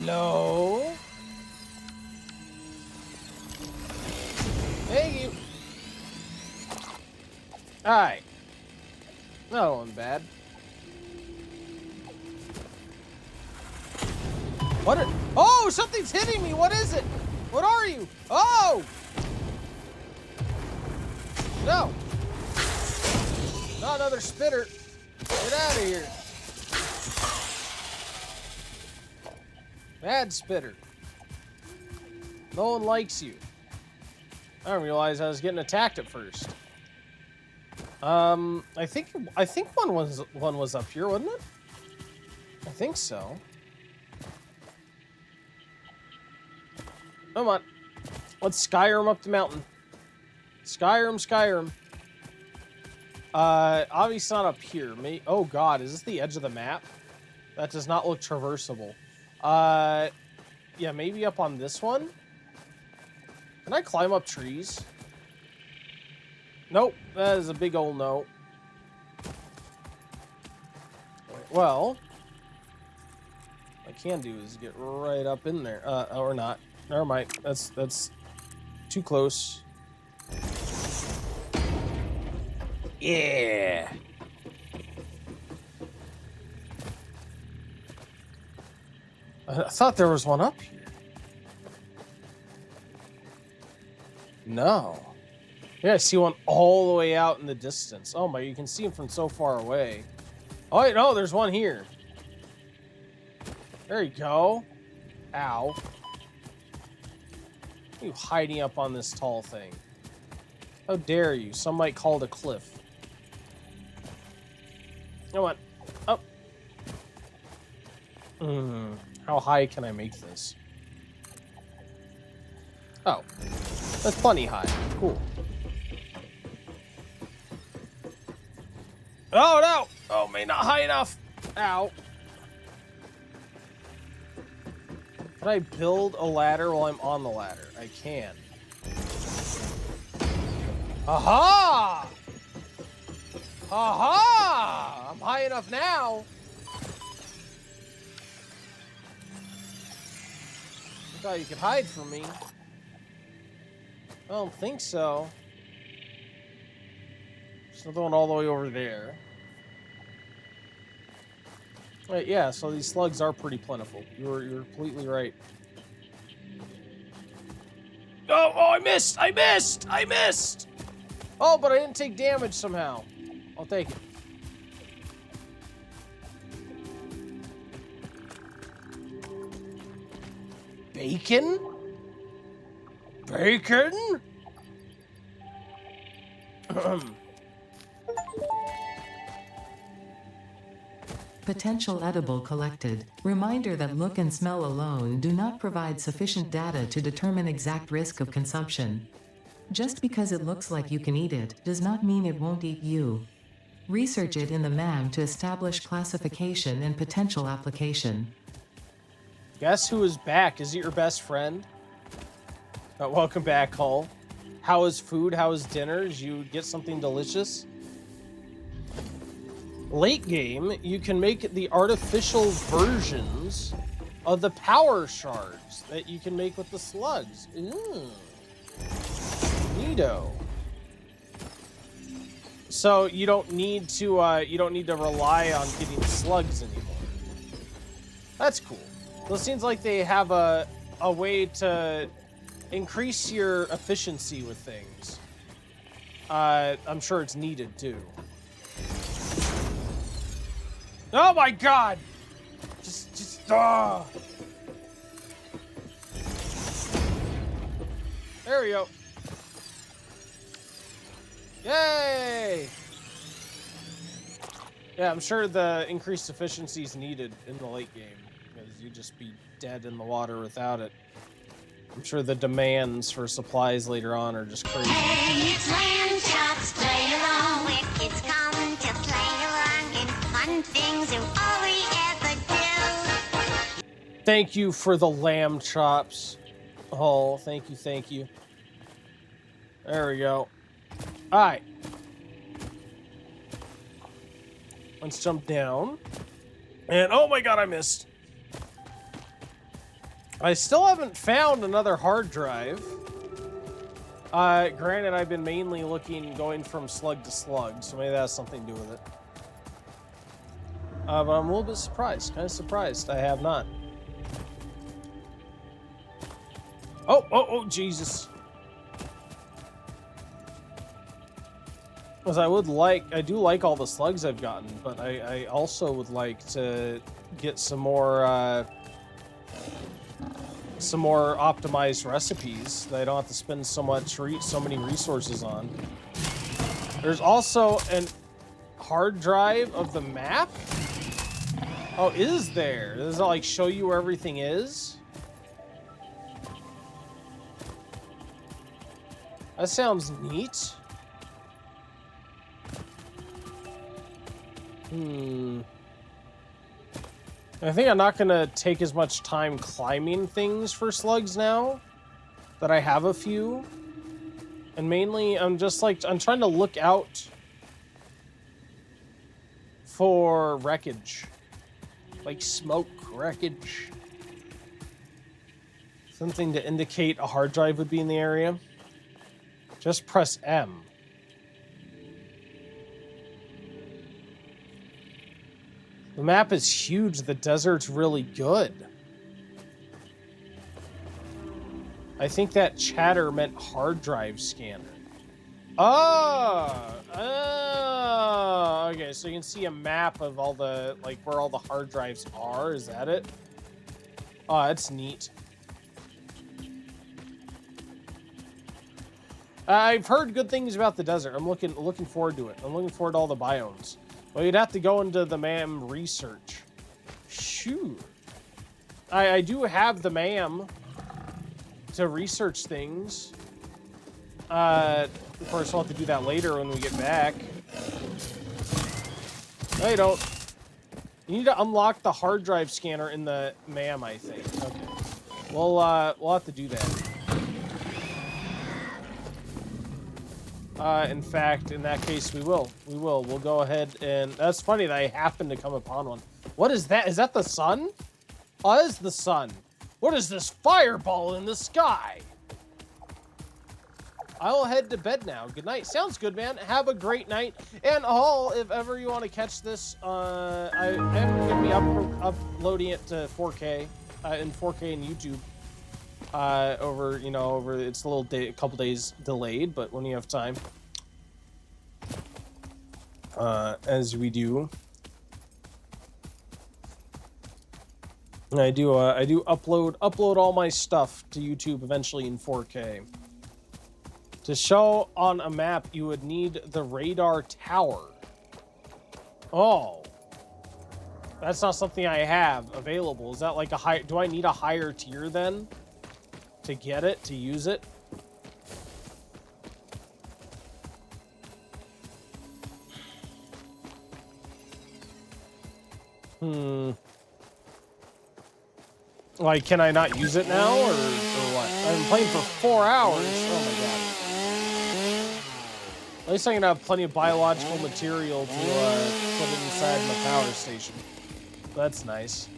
No. Thank you. Alright. That wasn't bad. Oh, something's hitting me. What is it? What are you? Oh! No. Not another spitter. Get out of here. Bad spitter. No one likes you. I didn't realize I was getting attacked at first. I think one was up here, wasn't it? I think so. Come on. Let's Skyrim up the mountain. Skyrim. Obviously not up here. Oh god, is this the edge of the map? That does not look traversable. Yeah, maybe up on this one? Can I climb up trees? Nope, that is a big old no. Well, what I can do is get right up in there. Or not. Never mind. That's too close. Yeah. I thought there was one up here. No. Yeah, I see one all the way out in the distance. Oh my, you can see him from so far away. Oh wait, no, there's one here. There you go. Ow. You hiding up on this tall thing. How dare you? Some might call it a cliff. Come on. Up. How high can I make this? Oh. That's plenty high. Cool. Oh no! Oh, maybe not high enough. Ow. Can I build a ladder while I'm on the ladder? I can. Aha! Aha! I'm high enough now. I thought you could hide from me. I don't think so. There's another one all the way over there. Wait, yeah, so these slugs are pretty plentiful. You're completely right. Oh, I missed! I missed! Oh, but I didn't take damage somehow. I'll take it. Bacon? Bacon? Potential edible collected. Reminder that look and smell alone do not provide sufficient data to determine exact risk of consumption. Just because it looks like you can eat it, does not mean it won't eat you. Research it in the MAM to establish classification and potential application. Guess who is back? Is it your best friend? Welcome back, Hull. How is food? How is dinner? Did you get something delicious? Late game, you can make the artificial versions of the power shards that you can make with the slugs. Ooh. Neato. So you don't need to rely on getting slugs anymore. That's cool. Well, it seems like they have a way to increase your efficiency with things. I'm sure it's needed too. Oh my god! Just There we go. Yay! Yeah, I'm sure the increased efficiency is needed in the late game, because you'd just be dead in the water without it. I'm sure the demands for supplies later on are just crazy. Hey, it's Lamb Chops, play along. Where kids come to play along and fun things are all we ever do. Thank you for the lamb chops. Oh, thank you. There we go. Alright. Let's jump down. And oh my god, I missed. I still haven't found another hard drive. Granted, I've been mainly going from slug to slug, so maybe that has something to do with it. But I'm a little bit surprised. Kind of surprised I have not. Oh, Jesus. Because I do like all the slugs I've gotten, but I also would like to get some more optimized recipes that I don't have to spend so many resources on. There's also an hard drive of the map. Oh, is there? Does it like show you where everything is? That sounds neat. I think I'm not gonna take as much time climbing things for slugs now that I have a few. And mainly, I'm trying to look out for wreckage. Like smoke, wreckage. Something to indicate a hard drive would be in the area. Just press M. The map is huge. The desert's really good. I think that chatter meant hard drive scanner. Oh! Okay, so you can see a map of all the, like, where all the hard drives are. Is that it? Oh, that's neat. I've heard good things about the desert. I'm looking forward to it. I'm looking forward to all the biomes. Well, you'd have to go into the MAM research. Shoot. I do have the MAM to research things. Of course, we'll have to do that later when we get back. No, you don't. You need to unlock the hard drive scanner in the MAM, I think. Okay. We'll have to do that. In fact, in that case, we will. We'll go ahead and... That's funny that I happened to come upon one. What is that? Is that the sun? Oh, that is the sun. What is this fireball in the sky? I'll head to bed now. Good night. Sounds good, man. Have a great night. And if ever you want to catch this, I am going to be uploading it to 4K, in 4K in YouTube. Over it's a couple days delayed, but when you have time, as we do, and I do upload all my stuff to YouTube eventually in 4K. To show on a map, you would need the radar tower. Oh, that's not something I have available. Is that like do I need a higher tier then? To get it, to use it? Like, can I not use it now, or what? I've been playing for 4 hours. Oh my god. At least I'm gonna have plenty of biological material to put it inside my power station. That's nice.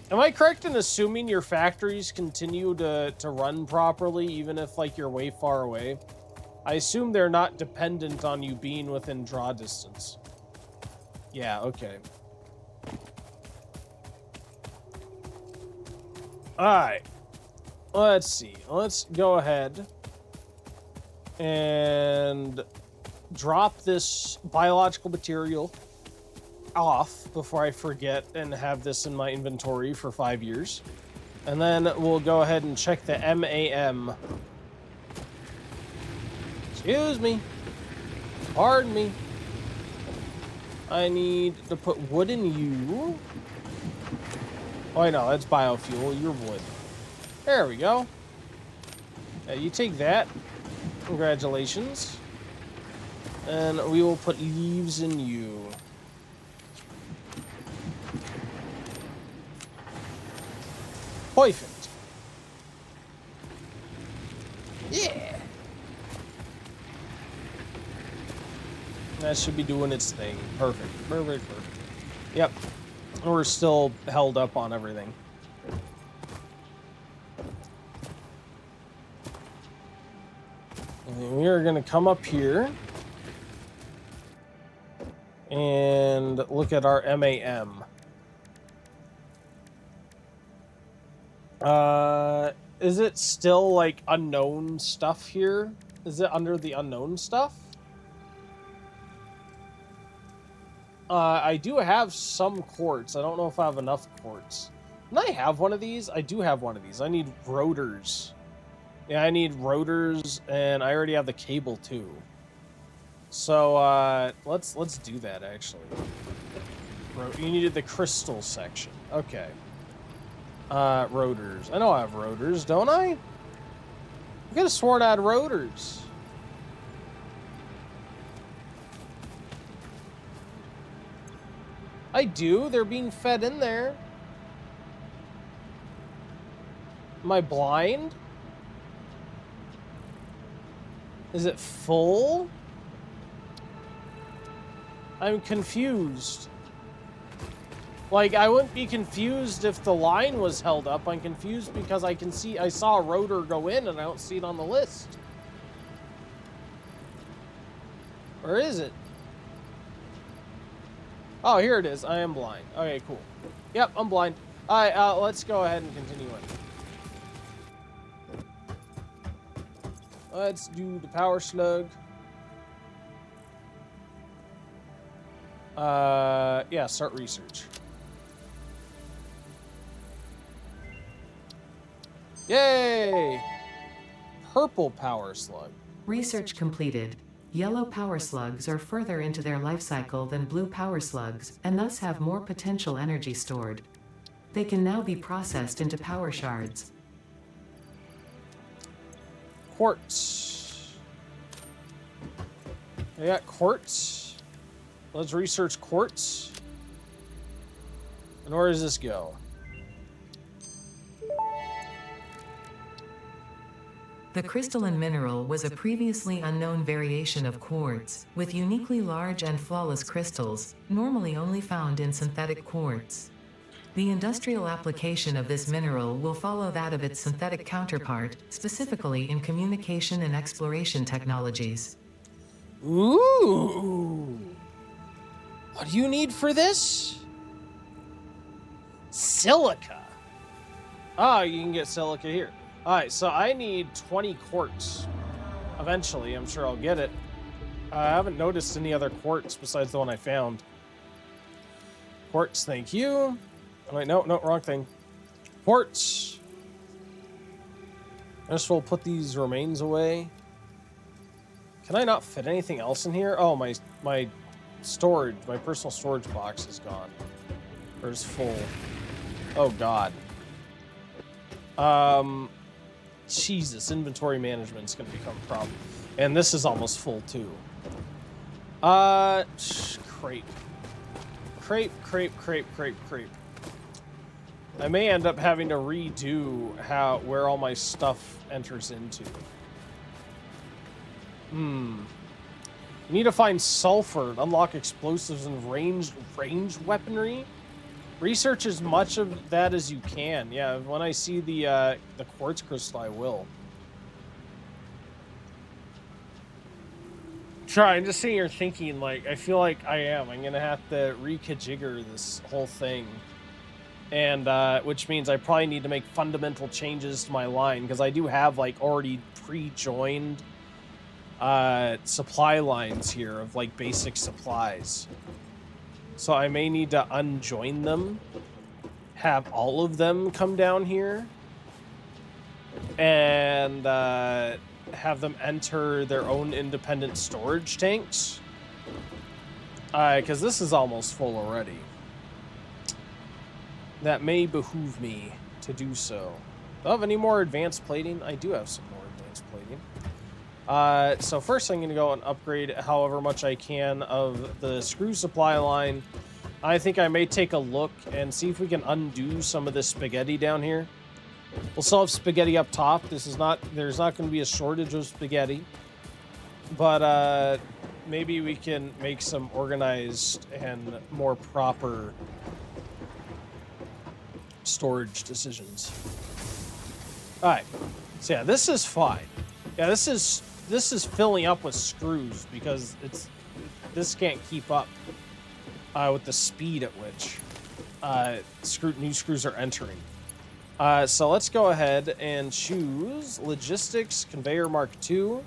Am I correct in assuming your factories continue to run properly, even if, like, you're way far away? I assume they're not dependent on you being within draw distance. Yeah, okay. Alright. Let's see. Let's go ahead and drop this biological material off before I forget and have this in my inventory for 5 years. And then we'll go ahead and check the MAM. Excuse me. Pardon me. I need to put wood in you. Oh, I know, that's biofuel. You're wood. There we go. You take that. Congratulations. And we will put leaves in you. Perfect. Yeah. That should be doing its thing. Perfect. Perfect. Perfect. Yep. We're still held up on everything. And we are going to come up here and look at our MAM. Is it still like unknown stuff here? Is it under the unknown stuff? I do have some quartz. I don't know if I have enough quartz. Can I have one of these? I do have one of these. I need rotors. Yeah, I need rotors, and I already have the cable too. So let's do that actually. You needed the crystal section. Okay. Rotors. I know I have rotors, don't I? I could have sworn I had rotors. I do. They're being fed in there. Am I blind? Is it full? I'm confused. Like, I wouldn't be confused if the line was held up. I'm confused because I saw a rotor go in and I don't see it on the list. Or is it? Oh, here it is. I am blind. Okay, cool. Yep, I'm blind. All right, let's go ahead and continue it. Let's do the power slug. Yeah, start research. Yay! Purple power slug. Research completed. Yellow power slugs are further into their life cycle than blue power slugs, and thus have more potential energy stored. They can now be processed into power shards. Quartz. I got quartz. Let's research quartz. And where does this go? The crystalline mineral was a previously unknown variation of quartz, with uniquely large and flawless crystals, normally only found in synthetic quartz. The industrial application of this mineral will follow that of its synthetic counterpart, specifically in communication and exploration technologies. Ooh! What do you need for this? Silica. Ah, you can get silica here. All right, so I need 20 quartz. Eventually, I'm sure I'll get it. I haven't noticed any other quartz besides the one I found. Quartz, thank you. Oh, wait, no, wrong thing. Quartz. I just will put these remains away. Can I not fit anything else in here? Oh, my storage, my personal storage box is gone. Or is full. Oh, God. Jesus, inventory management is going to become a problem. And this is almost full, too. Crepe. Crepe. I may end up having to redo where all my stuff enters into. You need to find sulfur and unlock explosives and ranged weaponry. Research as much of that as you can. Yeah, when I see the quartz crystal, I will. Try. I'm just sitting here thinking, like, I feel like I'm gonna have to rekajigger this whole thing, and which means I probably need to make fundamental changes to my line because I do have like already pre-joined supply lines here of like basic supplies. So I may need to unjoin them, have all of them come down here, and have them enter their own independent storage tanks. Because this is almost full already. That may behoove me to do so. Do I have any more advanced plating? I do have some more advanced plating. So first I'm going to go and upgrade however much I can of the screw supply line. I think I may take a look and see if we can undo some of this spaghetti down here. We'll still have spaghetti up top. There's not going to be a shortage of spaghetti. But maybe we can make some organized and more proper storage decisions. All right. So yeah, this is fine. Yeah, this is filling up with screws because this can't keep up with the speed at which new screws are entering. So let's go ahead and choose Logistics Conveyor Mark II.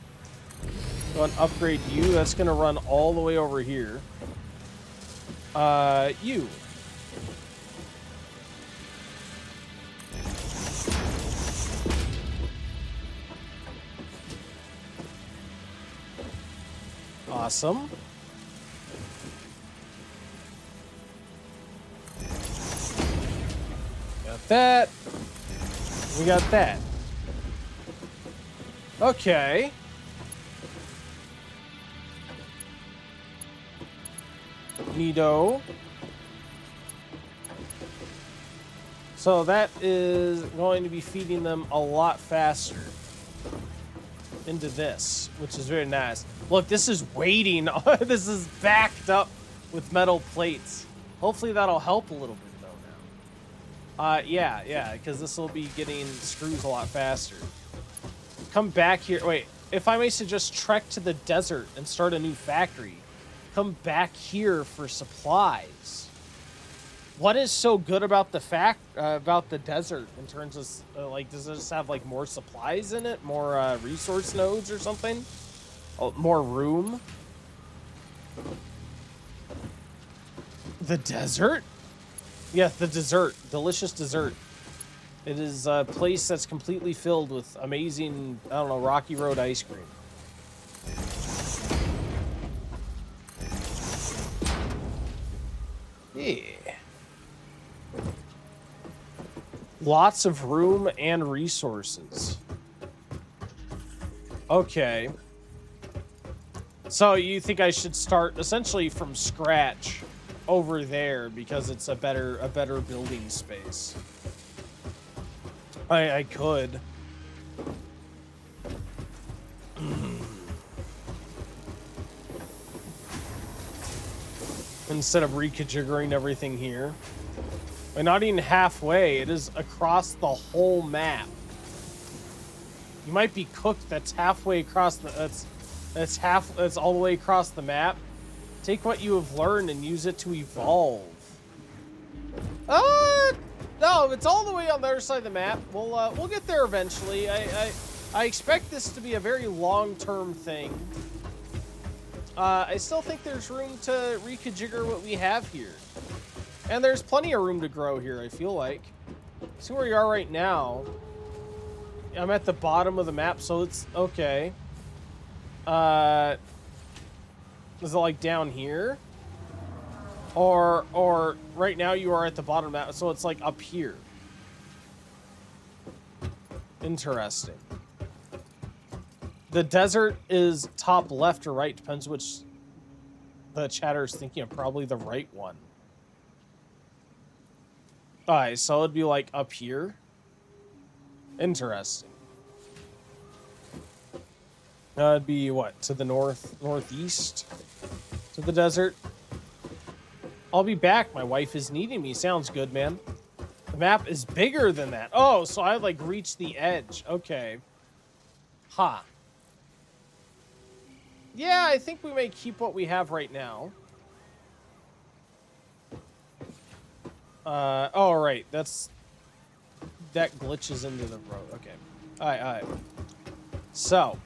Go and upgrade you. That's going to run all the way over here. You. Awesome. Got that. We got that. Okay. Neato. So that is going to be feeding them a lot faster into this, which is very nice. Look, this is waiting. This is backed up with metal plates. Hopefully that'll help a little bit though now. Yeah, because this will be getting screws a lot faster. Come back here. Wait, if I may suggest trek to the desert and start a new factory. Come back here for supplies. What is so good about the desert in terms of like, does it just have like more supplies in it, more resource nodes or something? Oh, more room? The desert? Yeah, the dessert. Delicious dessert. It is a place that's completely filled with amazing, I don't know, Rocky Road ice cream. Yeah. Lots of room and resources. Okay. So you think I should start essentially from scratch over there because it's a better building space. I could. Instead of reconfiguring everything here. But not even halfway, it is across the whole map. You might be cooked, that's halfway across the that's all the way across the map. Take what you have learned and use it to evolve. No, it's all the way on the other side of the map. We'll get there eventually. I expect this to be a very long-term thing. I still think there's room to reconfigure what we have here. And there's plenty of room to grow here, I feel like. See where you are right now. I'm at the bottom of the map, so it's okay. Is it like down here? Or right now you are at the bottom of the map, so it's like up here. Interesting. The desert is top left or right, depends which the chatter is thinking of, probably the right one. Alright, so it'd be like up here. Interesting. That'd be what, to the northeast? To the desert? I'll be back. My wife is needing me. Sounds good, man. The map is bigger than that. Oh, so I like reached the edge. Okay. Ha. Yeah, I think we may keep what we have right now. Oh, right. That glitches into the road. Okay. Alright. So.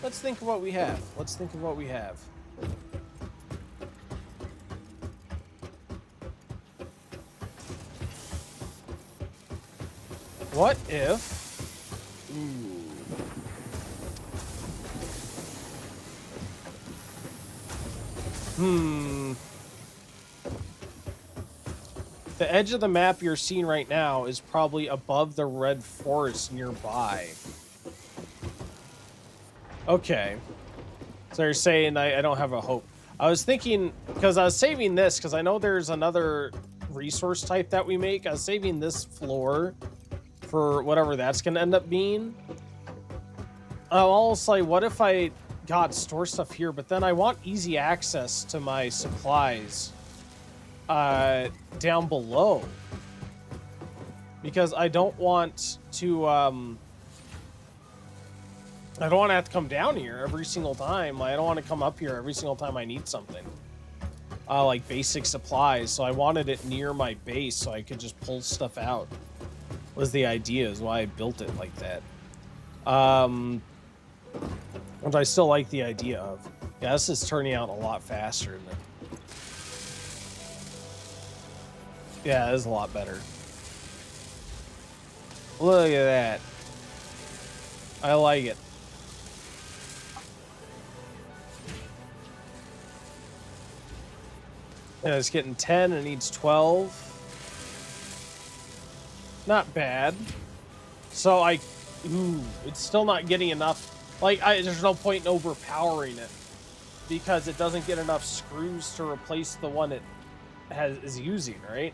Let's think of what we have. What if... Ooh. The edge of the map you're seeing right now is probably above the red forest nearby. Okay. So you're saying I don't have a hope. I was thinking, because I was saving this, because I know there's another resource type that we make. I was saving this floor for whatever that's going to end up being. I'm almost like, what if I store stuff here, but then I want easy access to my supplies down below. Because I don't want to, I don't want to have to come down here every single time. I don't want to come up here every single time I need something. Like basic supplies. So I wanted it near my base so I could just pull stuff out. Was the idea, is why I built it like that. Which I still like the idea of. Yeah, this is turning out a lot faster than it. Yeah, it is a lot better. Look at that. I like it. Yeah, it's getting 10 and it needs 12. Not bad. So it's still not getting enough. Like, there's no point in overpowering it because it doesn't get enough screws to replace the one it is using, right?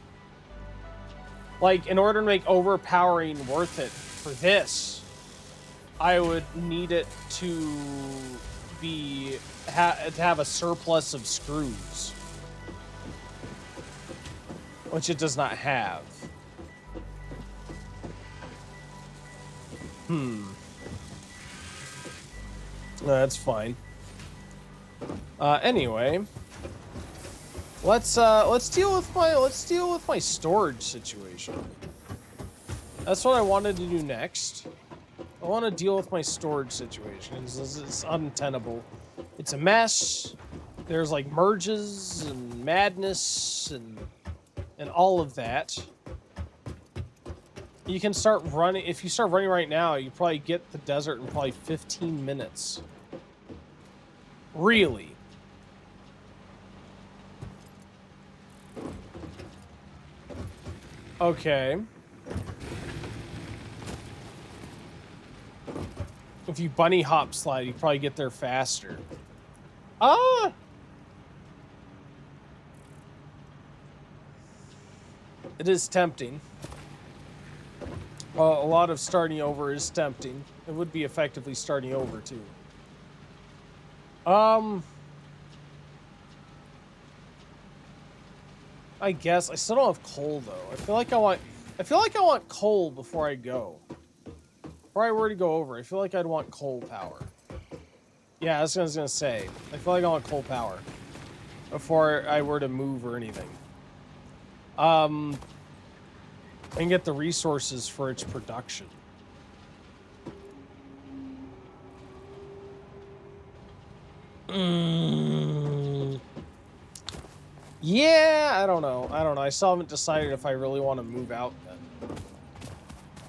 Like, in order to make overpowering worth it for this, I would need it to be to have a surplus of screws, which it does not have. That's fine. Anyway, let's deal with my storage situation. That's what I wanted to do next. I want to deal with my storage situation. It's untenable. It's a mess. There's like merges and madness and all of that. You can start running. If you start running right now, you probably get the desert in probably 15 minutes. Really? Okay. If you bunny hop slide, you probably get there faster. Ah! It is tempting. Well, a lot of starting over is tempting. It would be effectively starting over too. I guess I still don't have coal though. I feel like I want coal before I go. Before I were to go over, I feel like I'd want coal power. Yeah, that's what I was gonna say. I feel like I want coal power before I were to move or anything. And get the resources for its production. Yeah, I don't know. I still haven't decided if I really want to move out then.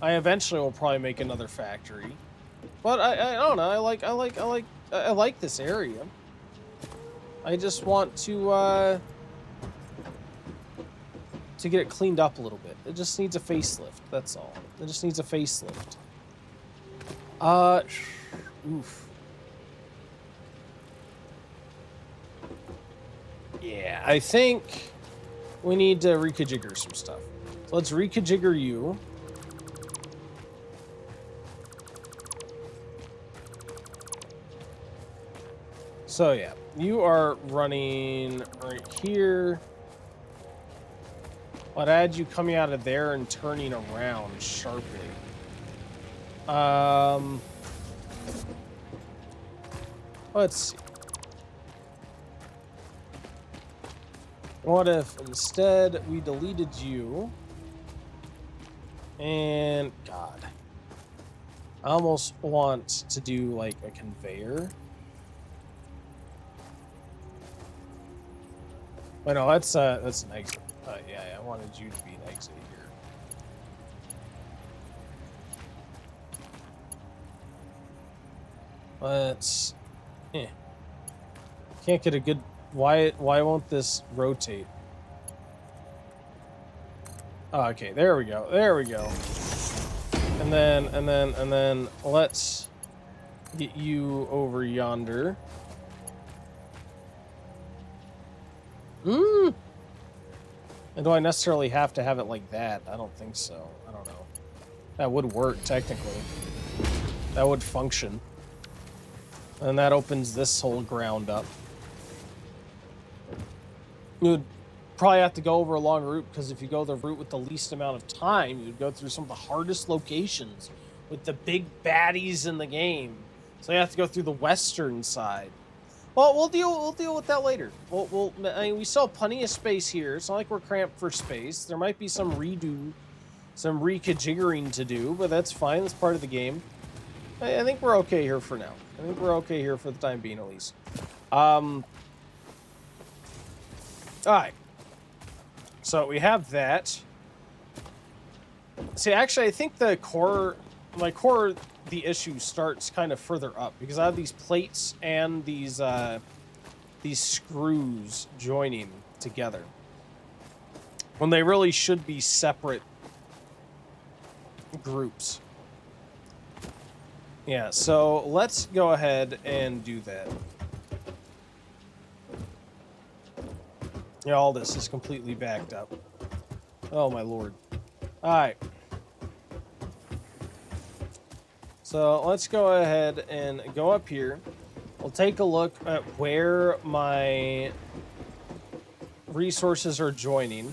I eventually will probably make another factory. But I don't know. I like this area. I just want to get it cleaned up a little bit. It just needs a facelift, that's all. It just needs a facelift. Oof. Yeah, I think we need to reconfigure some stuff. So let's reconfigure you. So yeah, you are running right here. I'd add you coming out of there and turning around sharply. Let's see. What if instead we deleted you? And God, I almost want to do like a conveyor. Wait, no, that's an exit. Yeah, I wanted you to be an exit here. Let's. Can't get a good. Why won't this rotate? Oh, okay, there we go. There we go. And then let's get you over yonder. And do I necessarily have to have it like that? I don't think so. I don't know. That would work, technically. That would function. And that opens this whole ground up. Good. probably have to go over a long route, because if you go the route with the least amount of time, you would go through some of the hardest locations with the big baddies in the game. So you have to go through the western side. Well, we'll deal with that later. I mean, we still have plenty of space here. It's not like we're cramped for space. There might be some reconfiguring to do, but that's fine. That's part of the game. I think we're okay here for now. I think we're okay here for the time being, at least. All right. So we have that. See, actually, I think the issue starts kind of further up, because I have these plates and these screws joining together when they really should be separate groups. Yeah, so let's go ahead and do that. Yeah, all this is completely backed up. Oh my lord. Alright. So let's go ahead and go up here. We'll take a look at where my resources are joining.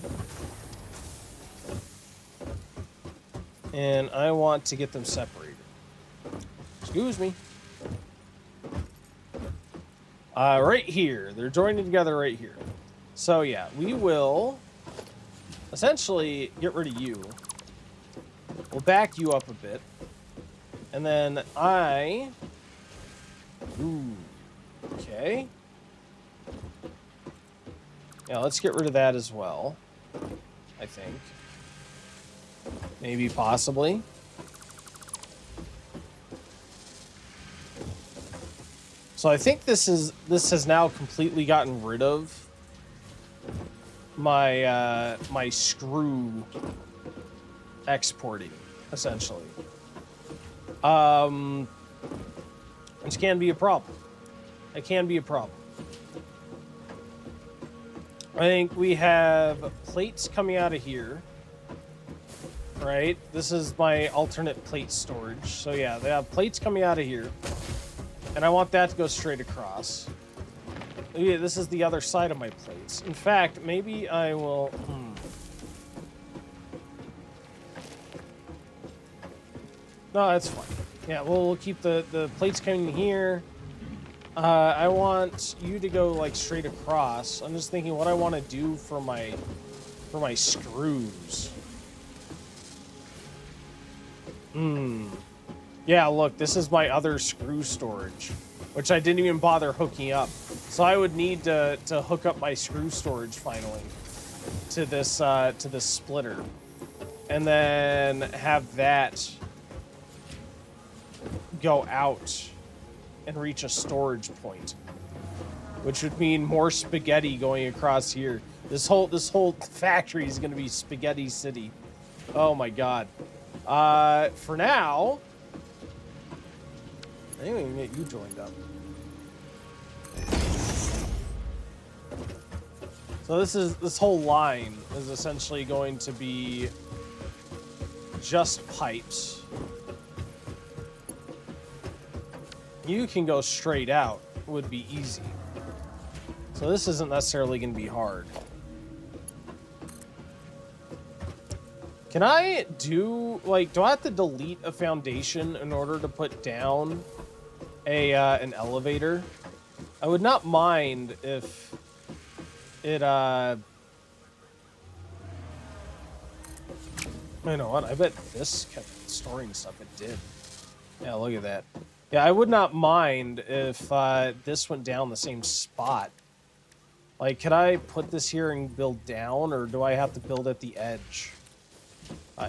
And I want to get them separated. Excuse me. Right here. They're joining together right here. So yeah, we will essentially get rid of you. We'll back you up a bit. And then ooh, okay. Yeah, let's get rid of that as well, I think. Maybe, possibly. So I think this has now completely gotten rid of my my screw exporting, essentially. Which can be a problem. It can be a problem. I think we have plates coming out of here. Right? This is my alternate plate storage. So yeah, they have plates coming out of here. And I want that to go straight across. Yeah, this is the other side of my plates. In fact, maybe I will... No, that's fine. Yeah, we'll keep the plates coming here. I want you to go like straight across. I'm just thinking what I want to do for my screws. Yeah, look, this is my other screw storage, which I didn't even bother hooking up. So I would need to hook up my screw storage finally to this splitter, and then have that go out and reach a storage point, which would mean more spaghetti going across here. This whole factory is going to be Spaghetti City. Oh my god. For now, I think we can get you joined up. So this whole line is essentially going to be just pipes. You can go straight out. It would be easy. So this isn't necessarily going to be hard. Can I do, like, do I have to delete a foundation in order to put down an elevator? I would not mind if it, I know what, I bet this kept storing stuff. It did. Yeah, look at that. Yeah, I would not mind if this went down the same spot. Like, could I put this here and build down, or do I have to build at the edge?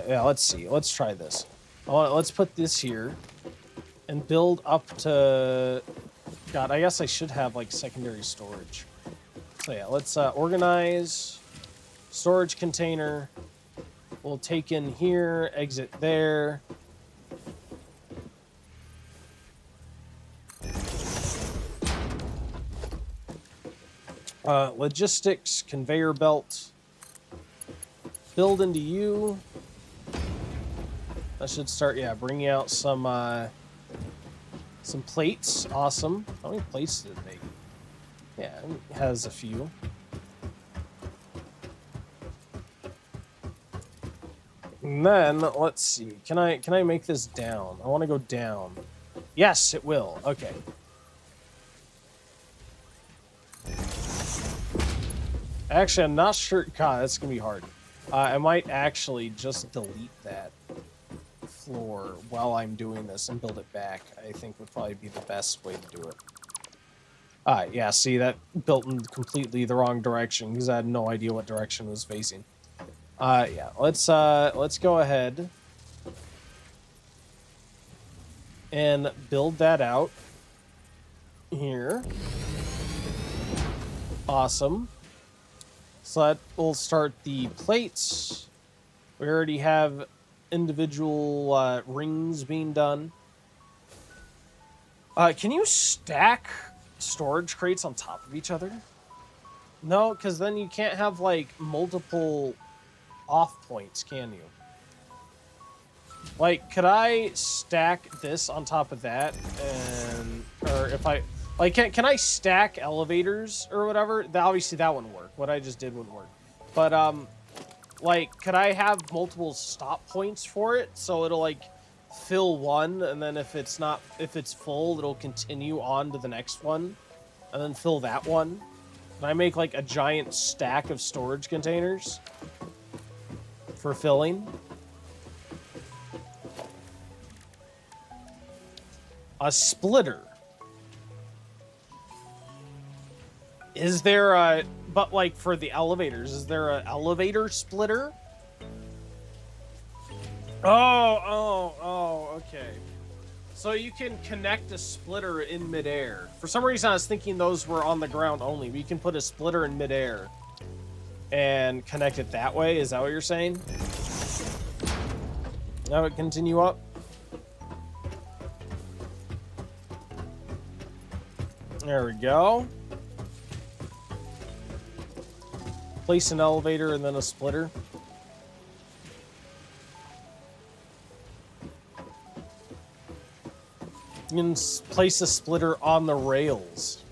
Yeah, let's see. Let's try this. Let's put this here and build up to... God, I guess I should have, like, secondary storage. So, yeah, let's organize. Storage container. We'll take in here, exit there. Logistics, conveyor belt. Build into you. That should start, yeah, bringing out some plates. Awesome. How many plates did it make? Yeah, it has a few. And then let's see. Can I make this down? I want to go down. Yes, it will. Okay. Actually, I'm not sure. God, that's gonna be hard. I might actually just delete that floor while I'm doing this and build it back. I think would probably be the best way to do it. Yeah, see, that built in completely the wrong direction because I had no idea what direction it was facing. Yeah, let's go ahead and build that out here. Awesome. So that will start the plates. We already have individual rings being done. Can you stack storage crates on top of each other? No, because then you can't have like multiple off points, can you? Like, could I stack this on top of that, and or if I like, can I stack elevators or whatever? Obviously that wouldn't work. What I just did wouldn't work. But like, could I have multiple stop points for it so it'll like fill one, and then if it's full, it'll continue on to the next one, and then fill that one. Can I make like a giant stack of storage containers for filling? A splitter. Is there a, but like for the elevators, is there an elevator splitter? Oh, okay. So you can connect a splitter in midair. For some reason, I was thinking those were on the ground only. But you can put a splitter in midair and connect it that way. Is that what you're saying? Now it continue up. There we go. Place an elevator and then a splitter. You can place a splitter on the rails.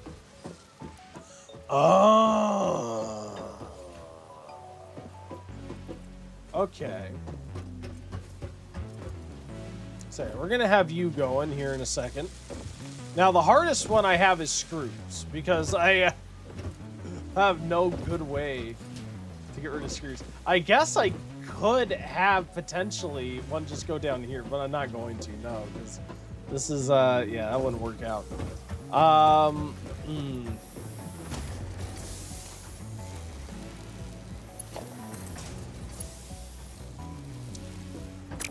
Oh. Okay. So we're gonna have you going here in a second. Now the hardest one I have is screws because I have no good way to get rid of screws. I guess I could have potentially one just go down here, but I'm not going to. No, because this is yeah, that wouldn't work out.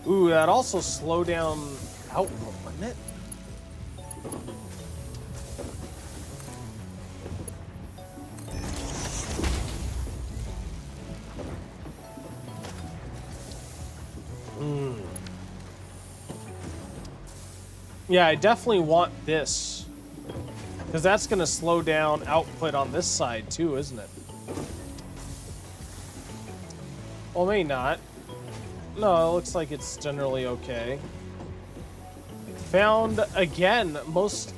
Ooh, that also slow down output, wouldn't it? Yeah, I definitely want this. Because that's going to slow down output on this side too, isn't it? Well, maybe not. No, it looks like it's generally okay. Found, again, most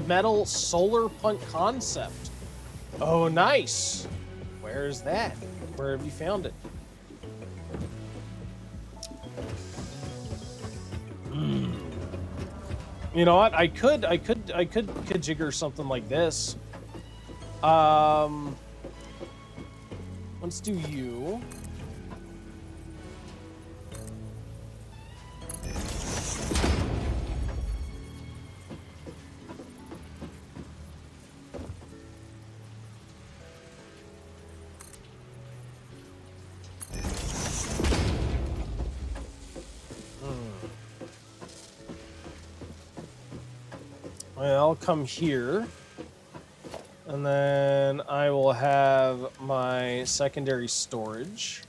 metal solar punt concept. Oh, nice. Where's that? Where have you found it? You know what? I could jigger something like this. Let's do you. I'll come here, and then I will have my secondary storage.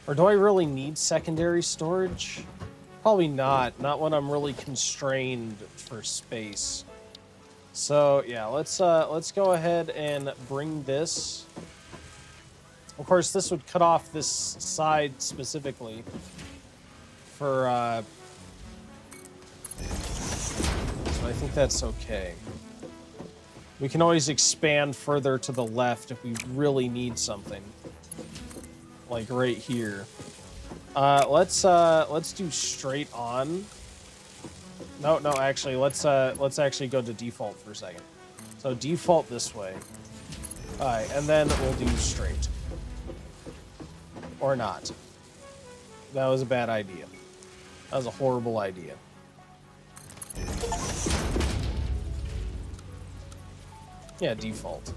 Or do I really need secondary storage? Probably not. Not when I'm really constrained for space. So yeah, let's go ahead and bring this. Of course, this would cut off this side specifically. For, so I think that's okay. We can always expand further to the left if we really need something. Like right here. Let's do straight on. No, actually, let's actually go to default for a second. So default this way. All right, and then we'll do straight. Or not. That was a bad idea. That was a horrible idea. Yeah, default.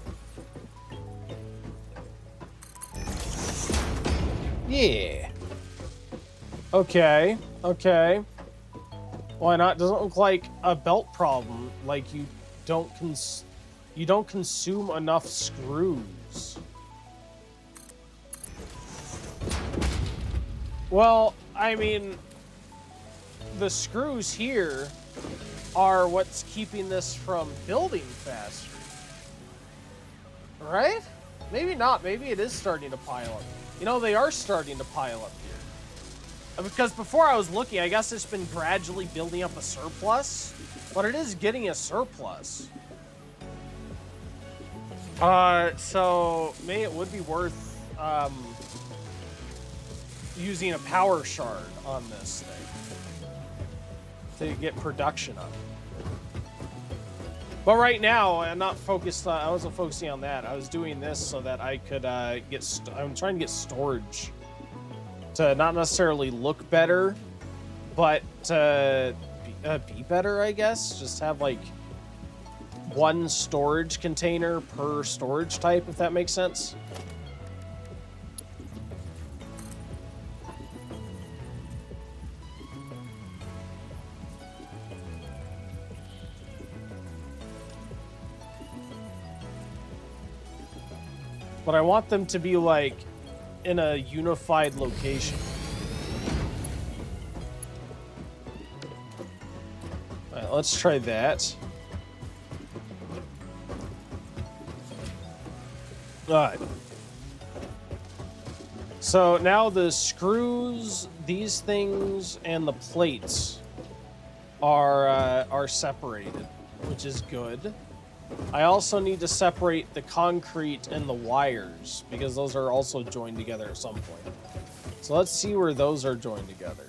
Yeah. Okay. Why not? Doesn't look like a belt problem. Like you don't consume enough screws. Well, I mean, the screws here are what's keeping this from building faster. Right? Maybe not. Maybe it is starting to pile up. You know, they are starting to pile up here. Because before I was looking, I guess it's been gradually building up a surplus. But it is getting a surplus. So maybe it would be worth using a power shard on this thing to get production up. But right now, I'm not focused. I wasn't focusing on that. I was doing this so that I could I'm trying to get storage to not necessarily look better, but to be better, I guess. Just have like one storage container per storage type, if that makes sense. But I want them to be like in a unified location. All right, let's try that. All right. So now the screws, these things, and the plates are separated, which is good. I also need to separate the concrete and the wires because those are also joined together at some point. So let's see where those are joined together.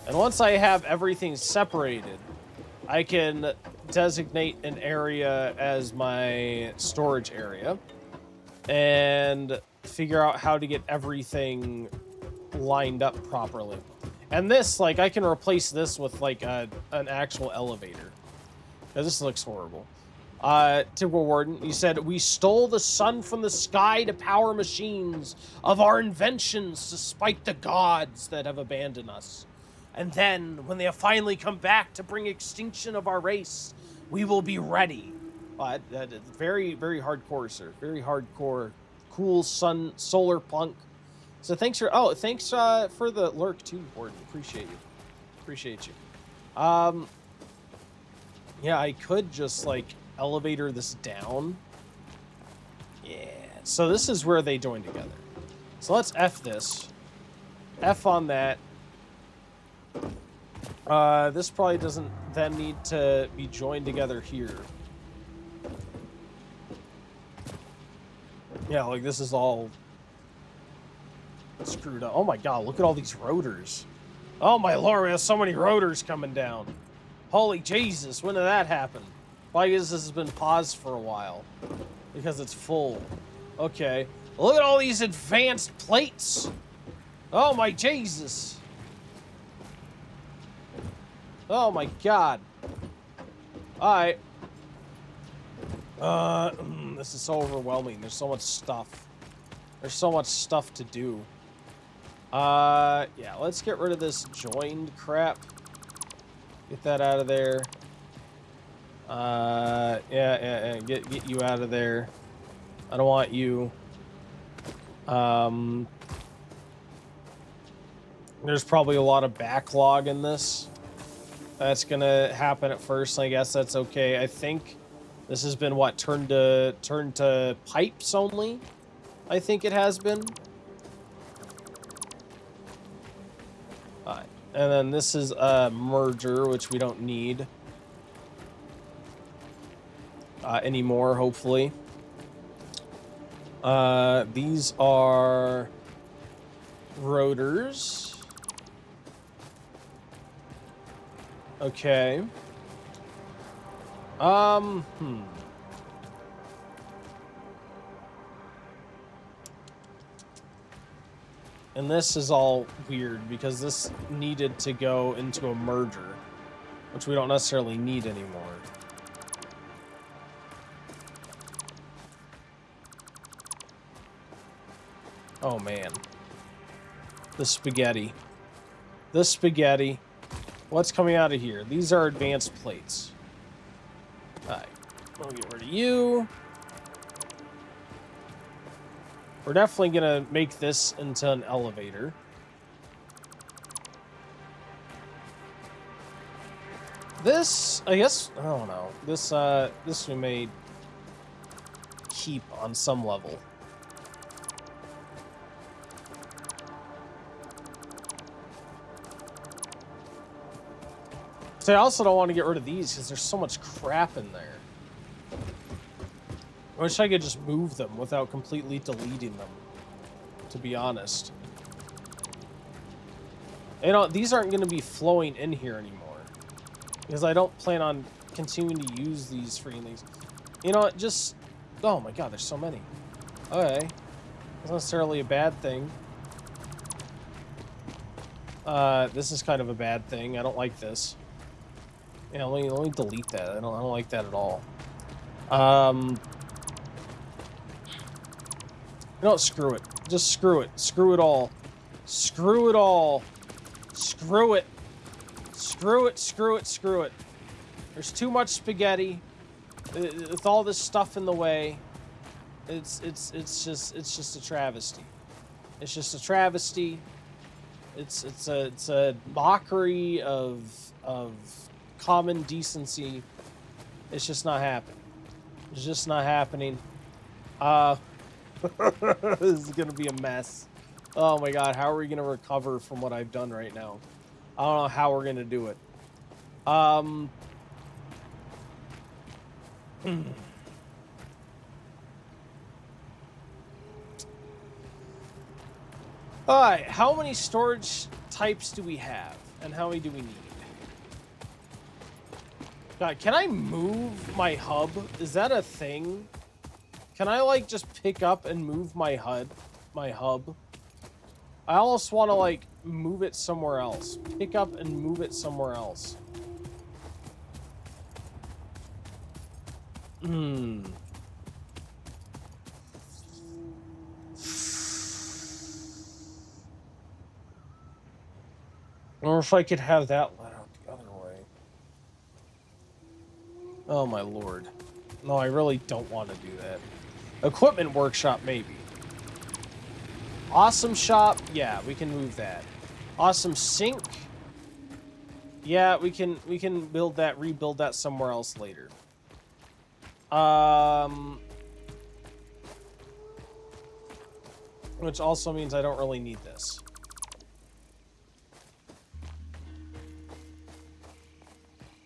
And once I have everything separated, I can designate an area as my storage area and figure out how to get everything lined up properly. And this, like, I can replace this with like an actual elevator. Now, this looks horrible. Typical Warden, you said, we stole the sun from the sky to power machines of our inventions to spite the gods that have abandoned us. And then, when they have finally come back to bring extinction of our race, we will be ready. Very, very hardcore, sir. Very hardcore, cool solar punk. So thanks for the lurk too, Warden. Appreciate you. Yeah, I could just like elevator this down. Yeah. So this is where they join together. So let's F this. F on that. This probably doesn't then need to be joined together here. Yeah, like this is all screwed up. Oh my god, look at all these rotors. Oh my lord, we have so many rotors coming down. Holy Jesus, when did that happen? Well, I guess this has been paused for a while because it's full. Okay. Look at all these advanced plates. Oh my Jesus. Oh my god. Alright. This is so overwhelming. There's so much stuff. There's so much stuff to do. Yeah, let's get rid of this joined crap. Get that out of there. Yeah. Get you out of there. I don't want you. There's probably a lot of backlog in this. That's gonna happen at first. I guess that's okay. I think this has been what turned to pipes only. I think it has been. Alright. And then this is a merger, which we don't need. anymore, hopefully. These are rotors. Okay. And this is all weird because this needed to go into a merger, which we don't necessarily need anymore. Oh man. The spaghetti. The spaghetti. What's coming out of here? These are advanced plates. Alright. We'll get rid of you. We're definitely gonna make this into an elevator. This, I guess, I don't know. This we may keep on some level. So I also don't want to get rid of these because there's so much crap in there. I wish I could just move them without completely deleting them, to be honest. You know, these aren't going to be flowing in here anymore because I don't plan on continuing to use these freaking things. You know, just... Oh my god, there's so many. Okay. That's not necessarily a bad thing. This is kind of a bad thing. I don't like this. Yeah, let me delete that. I don't like that at all. You know what? Screw it. Just screw it. Screw it all. Screw it all. Screw it. Screw it. Screw it. Screw it. There's too much spaghetti. With all this stuff in the way, it's just a travesty. It's just a travesty. It's a mockery of common decency. It's just not happening. It's just not happening. This is gonna be a mess. Oh my god, how are we gonna recover from what I've done right now? I don't know how we're gonna do it. Alright, how many storage types do we have? And how many do we need? God, can I move my hub? Is that a thing? Can I, like, just pick up and move my hub? I almost want to, like, move it somewhere else. Pick up and move it somewhere else. Or if I could have that let out the other way. Oh my lord. No, I really don't want to do that. Equipment workshop, maybe. Awesome shop, yeah, we can move that. Awesome sink. Yeah, we can build that, rebuild that somewhere else later. Which also means I don't really need this.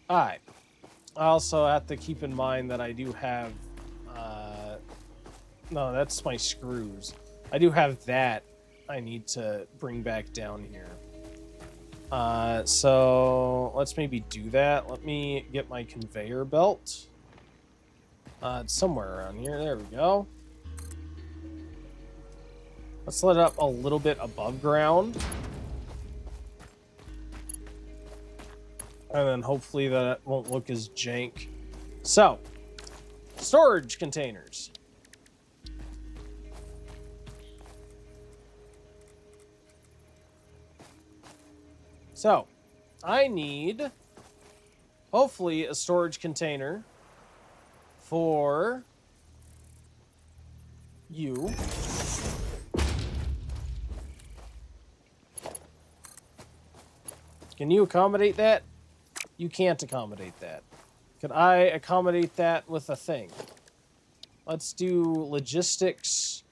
Alright. I also have to keep in mind that I do have... no, that's my screws. I do have that I need to bring back down here. So let's maybe do that. Let me get my conveyor belt. It's somewhere around here. There we go. Let's let it up a little bit above ground. And then hopefully that won't look as jank. So, storage containers. So, I need, hopefully, a storage container for you. Can you accommodate that? You can't accommodate that. Could I accommodate that with a thing? Let's do logistics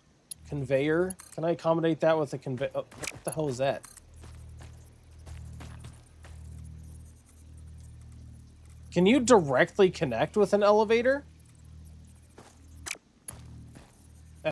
conveyor. Can I accommodate that with a conveyor? Oh, what the hell is that? Can you directly connect with an elevator?